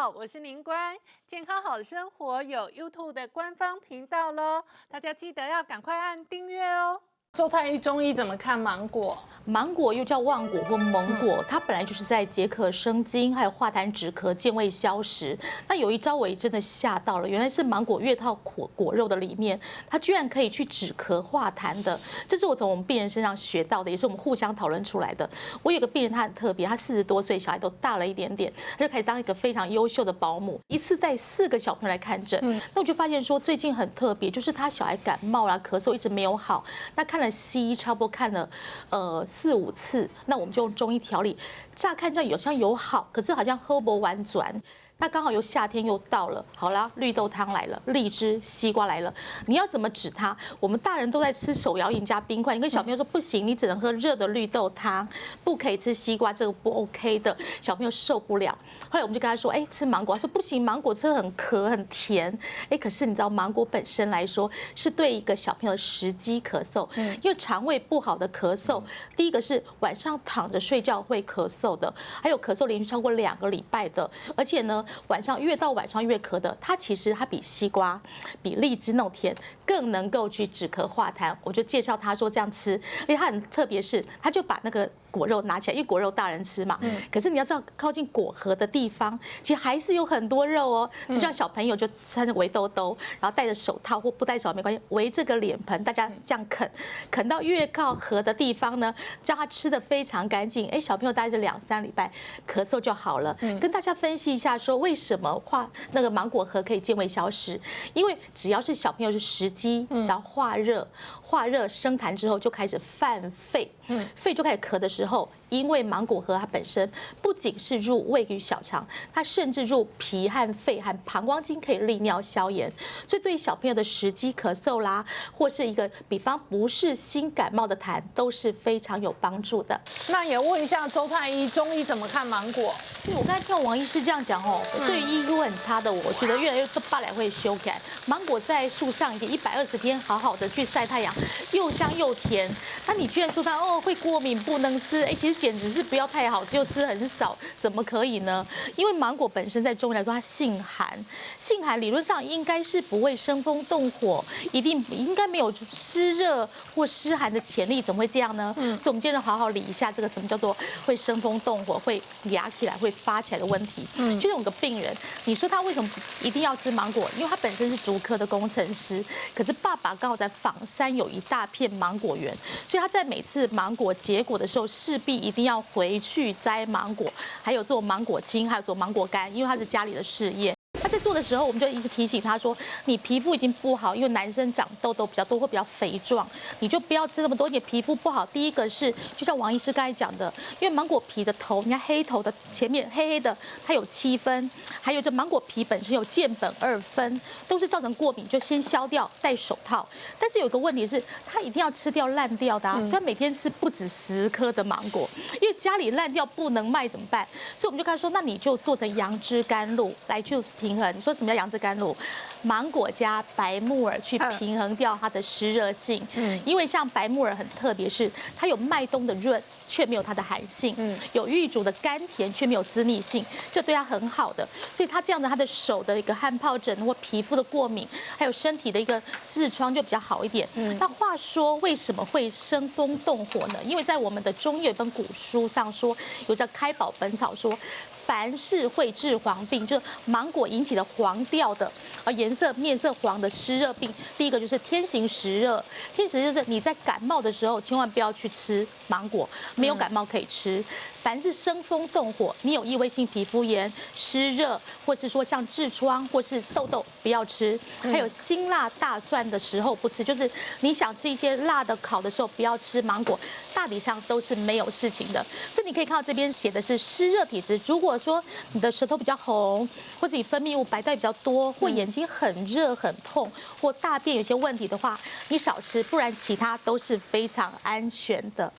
好，我是宁官，健康好生活有 YouTube 的官方频道喽，大家记得要赶快按订阅哦。周太医中医怎么看芒果？芒果又叫旺果或蒙果，它本来就是在解渴生津，还有化痰止咳、健胃消食。那有一招我也真的吓到了，原来是芒果越套果肉的里面，它居然可以去止咳化痰的。这是我从我们病人身上学到的，也是我们互相讨论出来的。我有个病人，他很特别，他40多岁，小孩都大了一点点，他就开始当一个非常优秀的保姆，一次带4个小朋友来看诊。那我就发现说，最近很特别，就是他小孩感冒啦、咳嗽一直没有好，那看了西医，差不多看了4、5次，那我们就用中医调理，乍看这样好像有好，可是好像喝不完转。那刚好又夏天又到了，好啦，绿豆汤来了，荔枝、西瓜来了，你要怎么止它？我们大人都在吃手摇饮加冰块，你跟小朋友说不行，你只能喝热的绿豆汤，不可以吃西瓜，这个不 OK 的，小朋友受不了。后来我们就跟他说，吃芒果，他说不行，芒果吃得很咳很甜，可是你知道芒果本身来说是对一个小朋友的时机咳嗽，因为肠胃不好的咳嗽，第一个是晚上躺着睡觉会咳嗽的，还有咳嗽连续超过2个礼拜的，而且呢。晚上越到晚上越咳的，它其实比西瓜、比荔枝那种甜更能够去止咳化痰。我就介绍他说这样吃，而且他很特别是，他就把那个果肉拿起来，因为果肉大人吃嘛，可是你要知道靠近果核的地方，其实还是有很多肉哦。就让小朋友就穿着围兜兜，然后戴着手套或不戴手套没关系，围这个脸盆，大家这样啃到越靠核的地方呢，让他吃的非常干净。小朋友大概是2、3礼拜咳嗽就好了。跟大家分析一下说为什么那个芒果核可以健胃消食，因为只要是小朋友是时机，只要化热生痰之后就开始犯肺，肺就开始咳的时候，因为芒果核它本身不仅是入胃与小肠，它甚至入脾和肺和膀胱经，可以利尿消炎，所以对于小朋友的时机咳嗽啦，或是一个比方不是新感冒的痰，都是非常有帮助的。那也问一下周太医中医怎么看芒果？我刚才听王医师这样讲哦，对于医术很差的我觉得越来越拔来会修改。芒果在树上已经120天好好的去晒太阳，又香又甜。那你居然说它会过敏不能吃，其实简直是不要太好，只有吃很少，怎么可以呢？因为芒果本身在中医来说它性寒，性寒理论上应该是不会生风动火，应该没有湿热或湿寒的潜力，怎么会这样呢？所以我们今天好好理一下这个什么叫做会生风动火、会压起来、会发起来的问题。就有个病人，你说他为什么一定要吃芒果？因为他本身是竹科的工程师，可是爸爸刚好在仿山有一大片芒果园，所以他在每次芒果结果的时候，势必一定要回去摘芒果，还有做芒果青，还有做芒果干，因为他是家里的事业。他在做的时候，我们就一直提醒他说：“你皮肤已经不好，因为男生长痘痘比较多，会比较肥壮，你就不要吃那么多。你皮肤不好，第一个是就像王医师刚才讲的，因为芒果皮的头，你看黑头的前面黑黑的，它有7分，还有这芒果皮本身有剑苯2酚，都是造成过敏，就先消掉，戴手套。但是有个问题是，他一定要吃掉烂掉的，所以他每天吃不止10颗的芒果，因为家里烂掉不能卖怎么办？所以我们就跟他说，那你就做成杨枝甘露来去平衡。你说什么叫杨枝甘露？芒果加白木耳去平衡掉它的湿热性。因为像白木耳很特别，是它有麦冬的润，却没有它的寒性；有玉竹的甘甜，却没有滋腻性，这对它很好的。所以它这样的，它的手的一个汗疱疹或皮肤的过敏，还有身体的一个痔疮就比较好一点。那话说为什么会生风动火呢？因为在我们的中医有一本古书上说，有叫《开宝本草》说。凡是会治黄病，就是芒果引起的黄掉的，面色黄的湿热病，第一个就是天行湿热。天行湿热就是你在感冒的时候，千万不要去吃芒果，没有感冒可以吃。凡是生风动火，你有异位性皮肤炎、湿热，或是说像痔疮或是痘痘，不要吃。还有辛辣大蒜的时候不吃，就是你想吃一些辣的烤的时候，不要吃芒果。大体上都是没有事情的。所以你可以看到这边写的是湿热体质，如果说你的舌头比较红，或者你分泌物白带比较多，或眼睛很热很痛，或大便有些问题的话，你少吃，不然其他都是非常安全的。